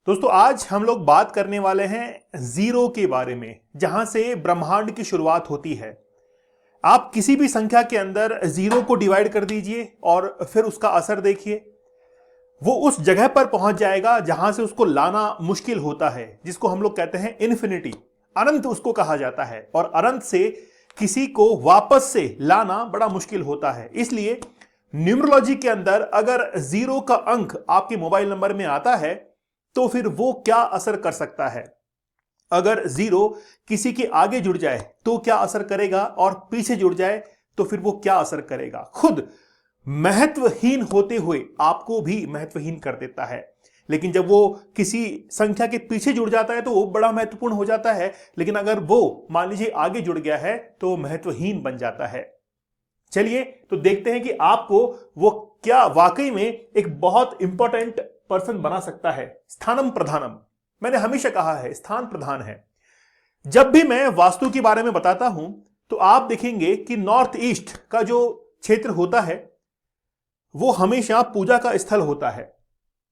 दोस्तों आज हम लोग बात करने वाले हैं जीरो के बारे में, जहां से ब्रह्मांड की शुरुआत होती है। आप किसी भी संख्या के अंदर जीरो को डिवाइड कर दीजिए और फिर उसका असर देखिए। वो उस जगह पर पहुंच जाएगा जहां से उसको लाना मुश्किल होता है, जिसको हम लोग कहते हैं इन्फिनिटी। अनंत उसको कहा जाता है और अनंत से किसी को वापस से लाना बड़ा मुश्किल होता है। इसलिए न्यूमरोलॉजी के अंदर अगर जीरो का अंक आपके मोबाइल नंबर में आता है तो फिर वो क्या असर कर सकता है। अगर जीरो किसी के आगे जुड़ जाए तो क्या असर करेगा, और पीछे जुड़ जाए तो फिर वो क्या असर करेगा। खुद महत्वहीन होते हुए आपको भी महत्वहीन कर देता है, लेकिन जब वो किसी संख्या के पीछे जुड़ जाता है तो वो बड़ा महत्वपूर्ण हो जाता है। लेकिन अगर वो मान लीजिए आगे जुड़ गया है तो वो महत्वहीन बन जाता है। चलिए तो देखते हैं कि आपको वो क्या वाकई में एक बहुत इंपॉर्टेंट पर्सन बना सकता है। स्थानम प्रधानम, मैंने हमेशा कहा है स्थान प्रधान है। जब भी मैं वास्तु के बारे में बताता हूं तो आप देखेंगे कि नॉर्थ ईस्ट का जो क्षेत्र होता है वो हमेशा पूजा का स्थल होता है,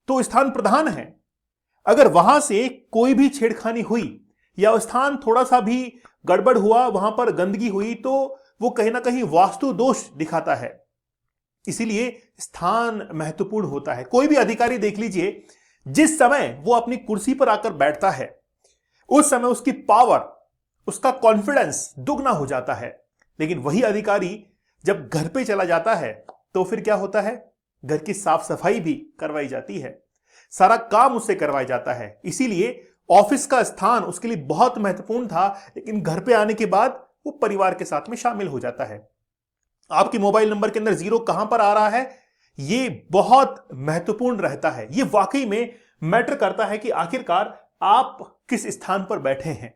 तो स्थान प्रधान है। अगर वहां से कोई भी छेड़खानी हुई या स्थान थोड़ा सा भी गड़बड़ हुआ, वहां पर गंदगी हुई, तो वो कहीं ना कहीं वास्तु दोष दिखाता है। इसीलिए स्थान महत्वपूर्ण होता है। कोई भी अधिकारी देख लीजिए, जिस समय वो अपनी कुर्सी पर आकर बैठता है उस समय उसकी पावर, उसका कॉन्फिडेंस दुगना हो जाता है। लेकिन वही अधिकारी जब घर पे चला जाता है तो फिर क्या होता है, घर की साफ सफाई भी करवाई जाती है, सारा काम उससे करवाया जाता है। इसीलिए ऑफिस का स्थान उसके लिए बहुत महत्वपूर्ण था, लेकिन घर पे आने के बाद वो परिवार के साथ में शामिल हो जाता है। आपके मोबाइल नंबर के अंदर जीरो कहां पर आ रहा है, ये बहुत महत्वपूर्ण रहता है। ये वाकई में मैटर करता है कि आखिरकार आप किस स्थान पर बैठे हैं।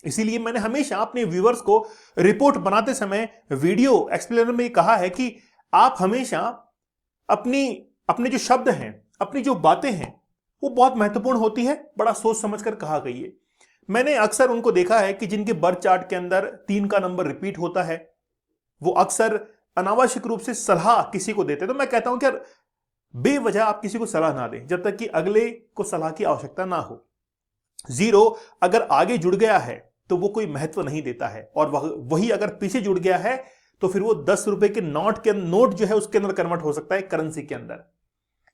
इसीलिए मैंने हमेशा अपने व्यूअर्स को रिपोर्ट बनाते समय वीडियो एक्सप्लेनर में कहा है कि आप हमेशा अपने जो शब्द हैं, अपनी जो बातें हैं, वो बहुत महत्वपूर्ण होती है। बड़ा सोच समझकर कहा गई है। मैंने अक्सर उनको देखा है कि जिनके बर्थ चार्ट के अंदर 3 का नंबर रिपीट होता है, वो अक्सर अनावश्यक रूप से सलाह किसी को देते हैं। तो मैं कहता हूं कि यार बेवजह आप किसी को सलाह ना दें जब तक कि अगले को सलाह की आवश्यकता ना हो। जीरो अगर आगे जुड़ गया है तो वो कोई महत्व नहीं देता है, और वही अगर पीछे जुड़ गया है तो फिर वो 10 रुपए के नोट जो है उसके अंदर कन्वर्ट हो सकता है करेंसी के अंदर।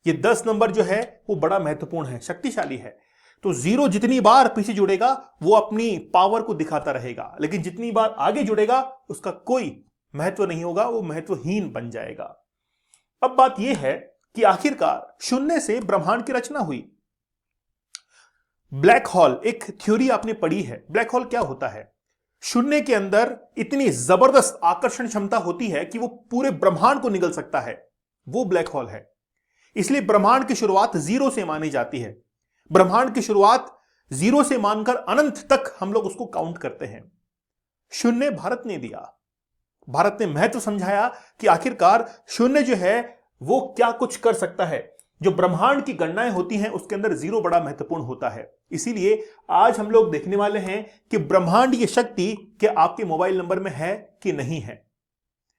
ये 10 नंबर जो है वो बड़ा महत्वपूर्ण है, शक्तिशाली है। तो जीरो जितनी बार पीछे जुड़ेगा वो अपनी पावर को दिखाता रहेगा, लेकिन जितनी बार आगे जुड़ेगा उसका कोई महत्व नहीं होगा, वो महत्वहीन बन जाएगा। अब बात यह है कि आखिरकार शून्य से ब्रह्मांड की रचना हुई। ब्लैक होल एक थ्योरी आपने पढ़ी है। ब्लैक होल क्या होता है, शून्य के अंदर इतनी जबरदस्त आकर्षण क्षमता होती है कि वो पूरे ब्रह्मांड को निगल सकता है, वो ब्लैक होल है। इसलिए ब्रह्मांड की शुरुआत जीरो से मानी जाती है। ब्रह्मांड की शुरुआत जीरो से मानकर अनंत तक हम लोग उसको काउंट करते हैं। शून्य भारत ने दिया, भारत ने महत्व समझाया कि आखिरकार शून्य जो है वो क्या कुछ कर सकता है। जो ब्रह्मांड की गणनाएं होती हैं उसके अंदर जीरो बड़ा महत्वपूर्ण होता है। इसीलिए आज हम लोग देखने वाले हैं कि ब्रह्मांड की शक्ति क्या आपके मोबाइल नंबर में है कि नहीं है।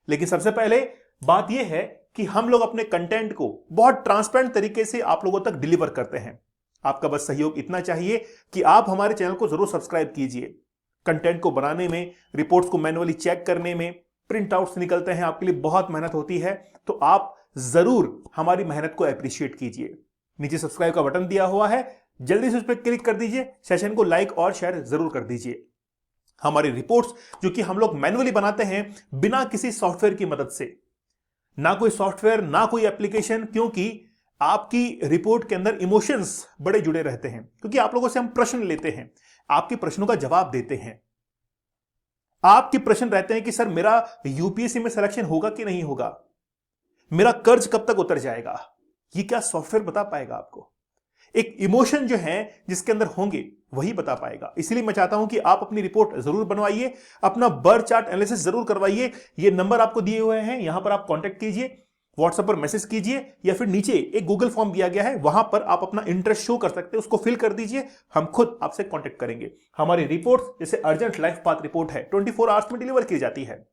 लेकिन सबसे पहले बात यह है कि हम लोग अपने कंटेंट को बहुत ट्रांसपेरेंट तरीके से आप लोगों तक डिलीवर करते हैं। आपका बस सहयोग इतना चाहिए कि आप हमारे चैनल को जरूर सब्सक्राइब कीजिए। कंटेंट को बनाने में, रिपोर्ट्स को मैनुअली चेक करने में, प्रिंट आउट्स निकलते हैं, आपके लिए बहुत मेहनत होती है, तो आप जरूर हमारी मेहनत को अप्रिशिएट कीजिए। नीचे सब्सक्राइब का बटन दिया हुआ है, जल्दी से उस पर क्लिक कर दीजिए। सेशन को लाइक और शेयर जरूर कर दीजिए। हमारी रिपोर्ट्स जो कि हम लोग मैनुअली बनाते हैं बिना किसी सॉफ्टवेयर की मदद से, ना कोई सॉफ्टवेयर ना कोई एप्लीकेशन, क्योंकि आपकी रिपोर्ट के अंदर इमोशंस बड़े जुड़े रहते हैं। क्योंकि आप लोगों से हम प्रश्न लेते हैं, आपके प्रश्नों का जवाब देते हैं। आपके प्रश्न रहते हैं कि सर मेरा यूपीएससी में सिलेक्शन होगा कि नहीं होगा, मेरा कर्ज कब तक उतर जाएगा। ये क्या सॉफ्टवेयर बता पाएगा आपको? एक इमोशन जो है जिसके अंदर होंगे वही बता पाएगा। इसलिए मैं चाहता हूं कि आप अपनी रिपोर्ट जरूर बनवाइए, अपना बर्थ चार्ट एनालिसिस जरूर करवाइए। ये नंबर आपको दिए हुए हैं, यहां पर आप कांटेक्ट कीजिए, व्हाट्सएप पर मैसेज कीजिए, या फिर नीचे एक गूगल फॉर्म दिया गया है, वहां पर आप अपना इंटरेस्ट शो कर सकते हैं, उसको फिल कर दीजिए। हम खुद आपसे कांटेक्ट करेंगे। हमारी रिपोर्ट जैसे अर्जेंट लाइफ पाथ रिपोर्ट है, 24 आवर्स में डिलीवर की जाती है।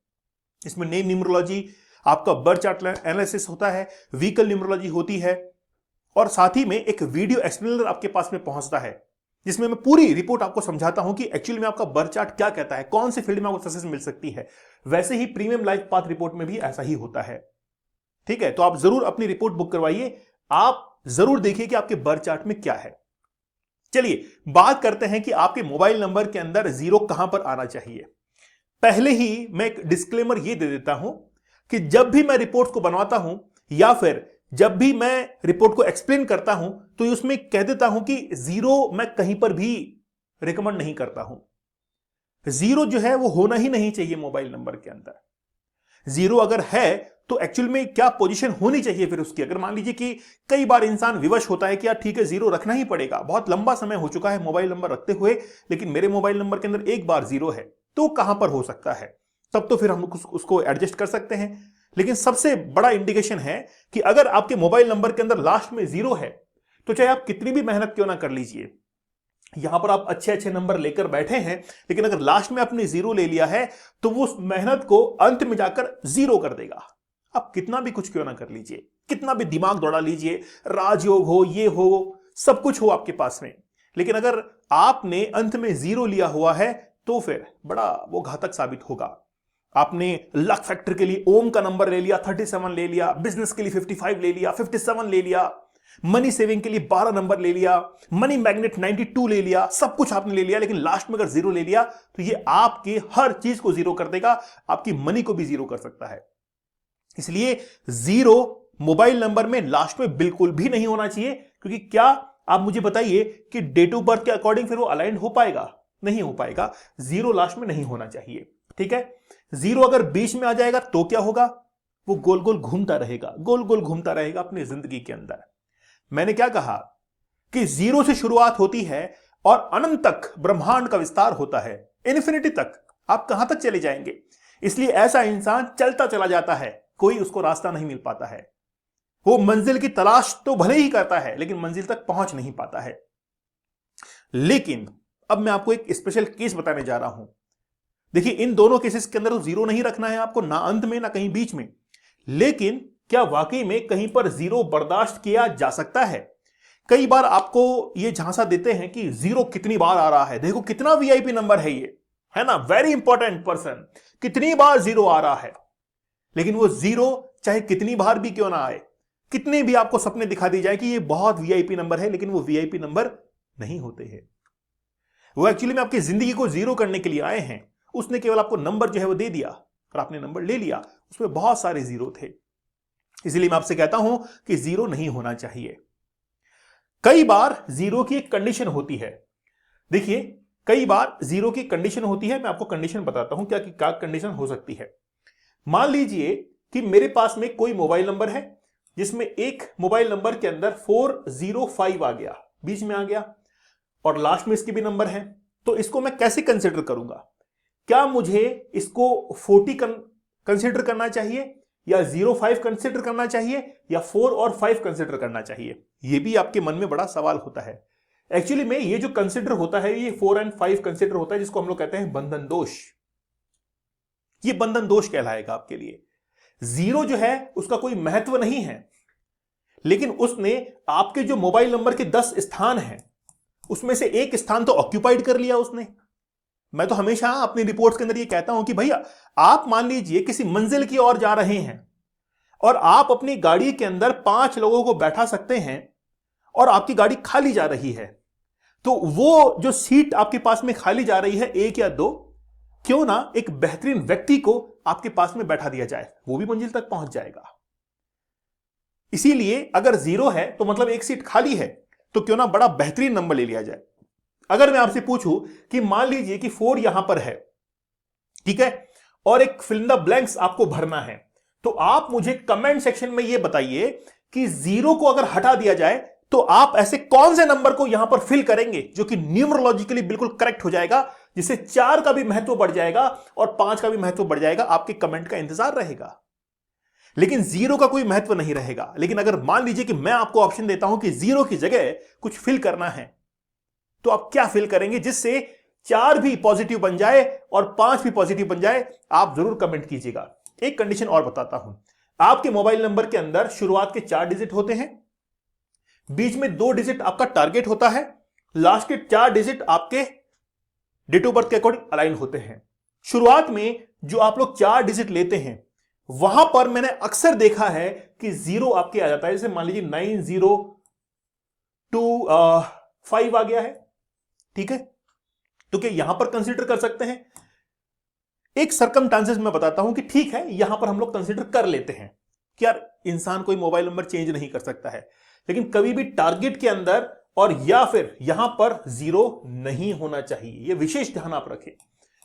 इसमें न्यूमरोलॉजी, आपका बर्थ चार्ट एनालिसिस होता है, व्हीकल न्यूमरोलॉजी होती है, और साथ ही में एक वीडियो एक्सप्लेनर आपके पास में पहुंचता है जिसमें मैं पूरी रिपोर्ट आपको समझाता हूं कि एक्चुअली में आपका बर्थ चार्ट क्या कहता है, कौन से फील्ड में आपको सक्सेस मिल सकती है। वैसे ही प्रीमियम लाइफ पाथ रिपोर्ट में भी ऐसा ही होता है। ठीक है, तो आप जरूर अपनी रिपोर्ट बुक करवाइए, आप जरूर देखिए कि आपके बर्थ चार्ट में क्या है। चलिए बात करते हैं कि आपके मोबाइल नंबर के अंदर जीरो कहां पर आना चाहिए। पहले ही मैं एक डिस्क्लेमर यह दे देता हूं कि जब भी मैं रिपोर्ट को बनवाता हूं या फिर जब भी मैं रिपोर्ट को एक्सप्लेन करता हूं तो उसमें कह देता हूं कि जीरो मैं कहीं पर भी रिकमेंड नहीं करता हूं। जीरो जो है वो होना ही नहीं चाहिए मोबाइल नंबर के अंदर। जीरो अगर है तो एक्चुअल में क्या पोजीशन होनी चाहिए फिर उसकी। अगर मान लीजिए कि कई बार इंसान विवश होता है कि यार ठीक है जीरो रखना ही पड़ेगा, बहुत लंबा समय हो चुका है मोबाइल नंबर रखते हुए, लेकिन मेरे मोबाइल नंबर के अंदर एक बार जीरो है, तो कहां पर हो सकता है, तब तो फिर हम उसको एडजस्ट कर सकते हैं। लेकिन सबसे बड़ा इंडिकेशन है कि अगर आपके मोबाइल नंबर के अंदर लास्ट में जीरो है तो चाहे आप कितनी भी मेहनत क्यों ना कर लीजिए, यहां पर आप अच्छे अच्छे नंबर लेकर बैठे हैं, लेकिन अगर लास्ट में आपने जीरो ले लिया है तो वो मेहनत को अंत में जाकर जीरो कर देगा। आप कितना भी कुछ क्यों ना कर लीजिए, कितना भी दिमाग दौड़ा लीजिए, राजयोग हो, ये हो, सब कुछ हो आपके पास में, लेकिन अगर आपने अंत में जीरो लिया हुआ है तो फिर बड़ा वो घातक साबित होगा। आपने लक फैक्टर के लिए ओम का नंबर ले लिया, 37 ले लिया, बिजनेस के लिए 55 ले लिया, 57 ले लिया, मनी सेविंग के लिए 12 नंबर ले लिया, मनी मैग्नेट 92 ले लिया, सब कुछ आपने ले लिया, लेकिन लास्ट में अगर जीरो ले लिया तो ये आपके हर चीज को जीरो कर देगा, आपकी मनी को भी जीरो कर सकता है। इसलिए जीरो मोबाइल नंबर में लास्ट में बिल्कुल भी नहीं होना चाहिए, क्योंकि क्या आप मुझे बताइए कि डेट ऑफ बर्थ के अकॉर्डिंग फिर वो अलाइन हो पाएगा? नहीं हो पाएगा। जीरो लास्ट में नहीं होना चाहिए। ठीक है, जीरो अगर बीच में आ जाएगा तो क्या होगा? वो गोल गोल घूमता रहेगा, गोल गोल घूमता रहेगा अपनी जिंदगी के अंदर। मैंने क्या कहा कि जीरो से शुरुआत होती है और अनंत तक ब्रह्मांड का विस्तार होता है, इन्फिनिटी तक। आप कहां तक चले जाएंगे? इसलिए ऐसा इंसान चलता चला जाता है, कोई उसको रास्ता नहीं मिल पाता है। वो मंजिल की तलाश तो भले ही करता है लेकिन मंजिल तक पहुंच नहीं पाता है। लेकिन अब मैं आपको एक स्पेशल केस बताने जा रहा हूं। देखिए, इन दोनों केसेस के अंदर तो जीरो नहीं रखना है आपको, ना अंत में ना कहीं बीच में। लेकिन क्या वाकई में कहीं पर जीरो बर्दाश्त किया जा सकता है? कई बार आपको ये झांसा देते हैं कि जीरो कितनी बार आ रहा है, देखो कितना वीआईपी नंबर है ये, है ना, वेरी इंपॉर्टेंट पर्सन, कितनी बार जीरो आ रहा है। लेकिन वो जीरो चाहे कितनी बार भी क्यों ना आए, कितने भी आपको सपने दिखा दी जाए कि ये बहुत वीआईपी नंबर है, लेकिन वो वीआईपी नंबर नहीं होते हैं। वो एक्चुअली में आपकी जिंदगी को जीरो करने के लिए आए हैं। उसने केवल आपको नंबर जो है वो दे दिया और आपने नंबर ले लिया, उसमें बहुत सारे जीरो थे। इसलिए मैं आपसे कहता हूं कि जीरो नहीं होना चाहिए। कई बार जीरो की एक कंडीशन होती है। देखिए, कई बार जीरो की कंडीशन होती है, मैं आपको कंडीशन बताता हूं क्या क्या कंडीशन हो सकती है। मान लीजिए कि मेरे पास में कोई मोबाइल नंबर है जिसमें एक मोबाइल नंबर के अंदर 405 आ गया, बीच में आ गया, और लास्ट में इसके भी नंबर है। तो इसको मैं कैसे कंसिडर करूंगा? क्या मुझे इसको 40 कंसिडर करना चाहिए या 05 कंसिडर करना चाहिए या 4 और 5 कंसिडर करना चाहिए? यह भी आपके मन में बड़ा सवाल होता है। एक्चुअली में ये जो कंसिडर होता है ये 4 और 5 कंसिडर होता है, जिसको हम लोग कहते हैं बंधन दोष। ये बंधन दोष कहलाएगा आपके लिए। जीरो जो है उसका कोई महत्व नहीं है, लेकिन उसने आपके जो मोबाइल नंबर के 10 स्थान हैं उसमें से एक स्थान तो ऑक्यूपाइड कर लिया उसने। मैं तो हमेशा अपनी रिपोर्ट्स के अंदर ये कहता हूं कि भैया, आप मान लीजिए किसी मंजिल की ओर जा रहे हैं और आप अपनी गाड़ी के अंदर 5 लोगों को बैठा सकते हैं और आपकी गाड़ी खाली जा रही है, तो वो जो सीट आपके पास में खाली जा रही है, 1 या 2, क्यों ना एक बेहतरीन व्यक्ति को आपके पास में बैठा दिया जाए, वो भी मंजिल तक पहुंच जाएगा। इसीलिए अगर जीरो है तो मतलब एक सीट खाली है, तो क्यों ना बड़ा बेहतरीन नंबर ले लिया जाए। अगर मैं आपसे पूछूं कि मान लीजिए कि 4 यहां पर है, ठीक है, और एक फिल इन द ब्लैंक्स आपको भरना है, तो आप मुझे कमेंट सेक्शन में यह बताइए कि जीरो को अगर हटा दिया जाए तो आप ऐसे कौन से नंबर को यहां पर फिल करेंगे जो कि न्यूमरोलॉजिकली बिल्कुल करेक्ट हो जाएगा, जिससे 4 का भी महत्व बढ़ जाएगा और 5 का भी महत्व बढ़ जाएगा। आपके कमेंट का इंतजार रहेगा, लेकिन जीरो का कोई महत्व नहीं रहेगा। लेकिन अगर मान लीजिए कि मैं आपको ऑप्शन देता हूं कि जीरो की जगह कुछ फिल करना है, तो आप क्या फिल करेंगे जिससे 4 भी पॉजिटिव बन जाए और 5 भी पॉजिटिव बन जाए? आप जरूर कमेंट कीजिएगा। एक कंडीशन और बताता हूं, आपके मोबाइल नंबर के अंदर शुरुआत के 4 डिजिट होते हैं, बीच में 2 डिजिट आपका टारगेट होता है, लास्ट के 4 डिजिट आपके डेट ऑफ बर्थ के अकॉर्डिंग अलाइन होते हैं। शुरुआत में जो आप लोग 4 डिजिट लेते हैं वहां पर मैंने अक्सर देखा है कि 0 आपके आ जाता है। जैसे मान लीजिए 9025 आ गया है, ठीक है, तो क्या यहां पर कंसीडर कर सकते हैं? एक सर्कमस्टांसेस मैं बताता हूं कि ठीक है, यहां पर हम लोग कंसीडर कर लेते हैं कि यार इंसान कोई मोबाइल नंबर चेंज नहीं कर सकता है, लेकिन कभी भी टारगेट के अंदर और या फिर यहां पर 0 नहीं होना चाहिए। यह विशेष ध्यान आप रखें,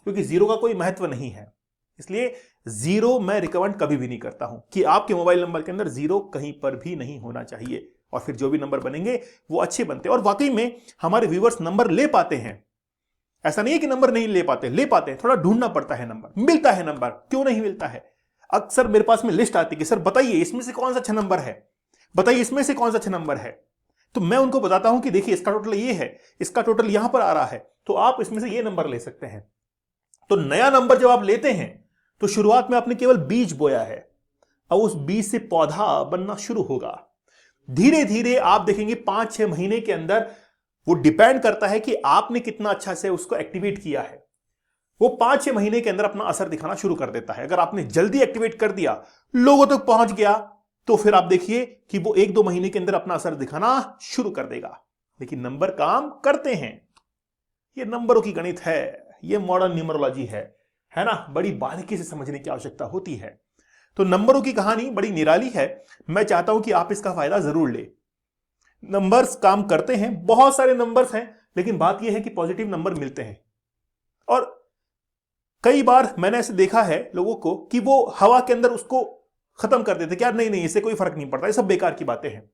क्योंकि 0 का कोई महत्व नहीं है। इसलिए 0 मैं रिकमेंड कभी भी नहीं करता हूं कि आपके मोबाइल नंबर के अंदर 0 कहीं पर भी नहीं होना चाहिए, और फिर जो भी नंबर बनेंगे वो अच्छे बनते हैं। और वाकई में हमारे व्यूवर्स नंबर ले पाते हैं, ऐसा नहीं है कि नंबर नहीं ले पाते हैं, थोड़ा ढूंढना पड़ता है, नंबर मिलता है। नंबर क्यों नहीं मिलता है? अक्सर मेरे पास में लिस्ट आती है कि सर बताइए इसमें से कौन सा अच्छा नंबर है, बताइए इसमें से कौन सा अच्छा नंबर है। तो मैं उनको बताता हूं कि देखिए इसका टोटल ये है, इसका टोटल यहां पर आ रहा है, तो आप इसमें से ये नंबर ले सकते हैं। तो नया नंबर जब आप लेते हैं तो शुरुआत में आपने केवल बीज बोया है, अब उस बीज से पौधा बनना शुरू होगा। धीरे धीरे आप देखेंगे 5-6 महीने के अंदर, वो डिपेंड करता है कि आपने कितना अच्छा से उसको एक्टिवेट किया है, वो 5-6 महीने के अंदर अपना असर दिखाना शुरू कर देता है। अगर आपने जल्दी एक्टिवेट कर दिया, लोगों तक पहुंच गया, तो फिर आप देखिए कि वो 1-2 महीने के अंदर अपना असर दिखाना शुरू कर देगा। लेकिन नंबर काम करते हैं, ये नंबरों की गणित है, ये मॉडर्न न्यूमरोलॉजी है ना, बड़ी बारीकी से समझने की आवश्यकता होती है। तो नंबरों की कहानी बड़ी निराली है, मैं चाहता हूं कि आप इसका फायदा जरूर ले। नंबर्स काम करते हैं, बहुत सारे नंबर्स हैं, लेकिन बात यह है कि पॉजिटिव नंबर मिलते हैं। और कई बार मैंने ऐसे देखा है लोगों को कि वो हवा के अंदर उसको खत्म कर देते कि यार नहीं नहीं, इससे कोई फर्क नहीं पड़ता, ये सब बेकार की बातें हैं,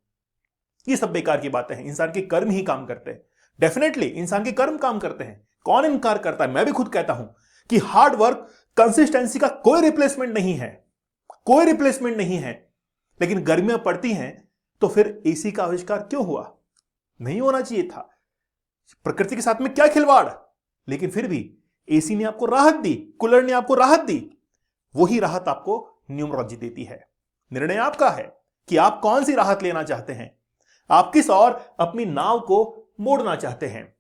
ये सब बेकार की बातें हैं। इंसान के कर्म ही काम करते हैं, डेफिनेटली इंसान के कर्म काम करते हैं, कौन इनकार करता है? मैं भी खुद कहता हूं कि हार्ड वर्क, कंसिस्टेंसी का कोई रिप्लेसमेंट नहीं है, कोई रिप्लेसमेंट नहीं है। लेकिन गर्मियां पड़ती हैं तो फिर एसी का आविष्कार क्यों हुआ? नहीं होना चाहिए था। प्रकृति के साथ में क्या खिलवाड़, लेकिन फिर भी एसी ने आपको राहत दी, कूलर ने आपको राहत दी, वही राहत आपको न्यूमरोलॉजी देती है। निर्णय आपका है कि आप कौन सी राहत लेना चाहते हैं, आप किस और अपनी नाव को मोड़ना चाहते हैं।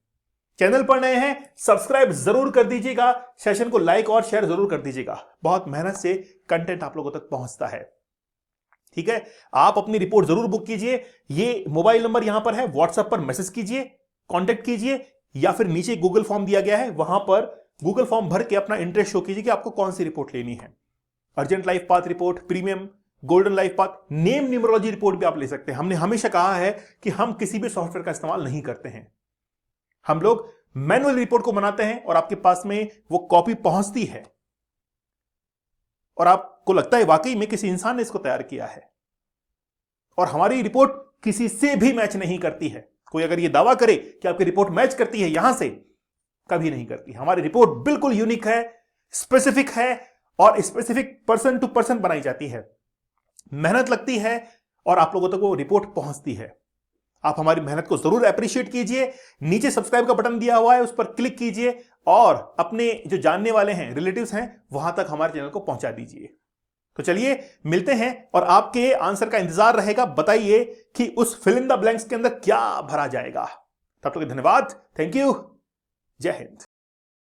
चैनल पर नए हैं, सब्सक्राइब जरूर कर दीजिएगा, सेशन को लाइक और शेयर जरूर कर दीजिएगा, बहुत मेहनत से कंटेंट आप लोगों तक पहुंचता है। ठीक है, आप अपनी रिपोर्ट जरूर बुक कीजिए, ये मोबाइल नंबर यहां पर है, व्हाट्सएप पर मैसेज कीजिए, कांटेक्ट कीजिए, या फिर नीचे गूगल फॉर्म दिया गया है, वहां पर गूगल फॉर्म भर के अपना इंटरेस्ट शो कीजिए कि आपको कौन सी रिपोर्ट लेनी है। Urgent life path report, premium, golden life path, name numerology report भी आप ले सकते हैं। हमने हमेशा कहा है कि हम किसी भी सॉफ्टवेयर का इस्तेमाल नहीं करते हैं, हम लोग मैनुअल रिपोर्ट को बनाते हैं और आपके पास में वो कॉपी पहुंचती है और आपको लगता है वाकई में किसी इंसान ने इसको तैयार किया है। और हमारी रिपोर्ट किसी से भी मैच नहीं करती है। कोई अगर ये दावा करे कि आपकी रिपोर्ट मैच करती है यहां से, कभी नहीं करती। हमारी रिपोर्ट बिल्कुल यूनिक है, स्पेसिफिक है, और स्पेसिफिक पर्सन टू पर्सन बनाई जाती है, मेहनत लगती है और आप लोगों तक वो रिपोर्ट पहुंचती है। आप हमारी मेहनत को जरूर अप्रिशिएट कीजिए। नीचे सब्सक्राइब का बटन दिया हुआ है, उस पर क्लिक कीजिए और अपने जो जानने वाले हैं, रिलेटिव्स हैं, वहां तक हमारे चैनल को पहुंचा दीजिए। तो चलिए मिलते हैं और आपके आंसर का इंतजार रहेगा। बताइए कि उस फिल इन द ब्लैंक्स के अंदर क्या भरा जाएगा। तब तक धन्यवाद, थैंक यू, जय हिंद।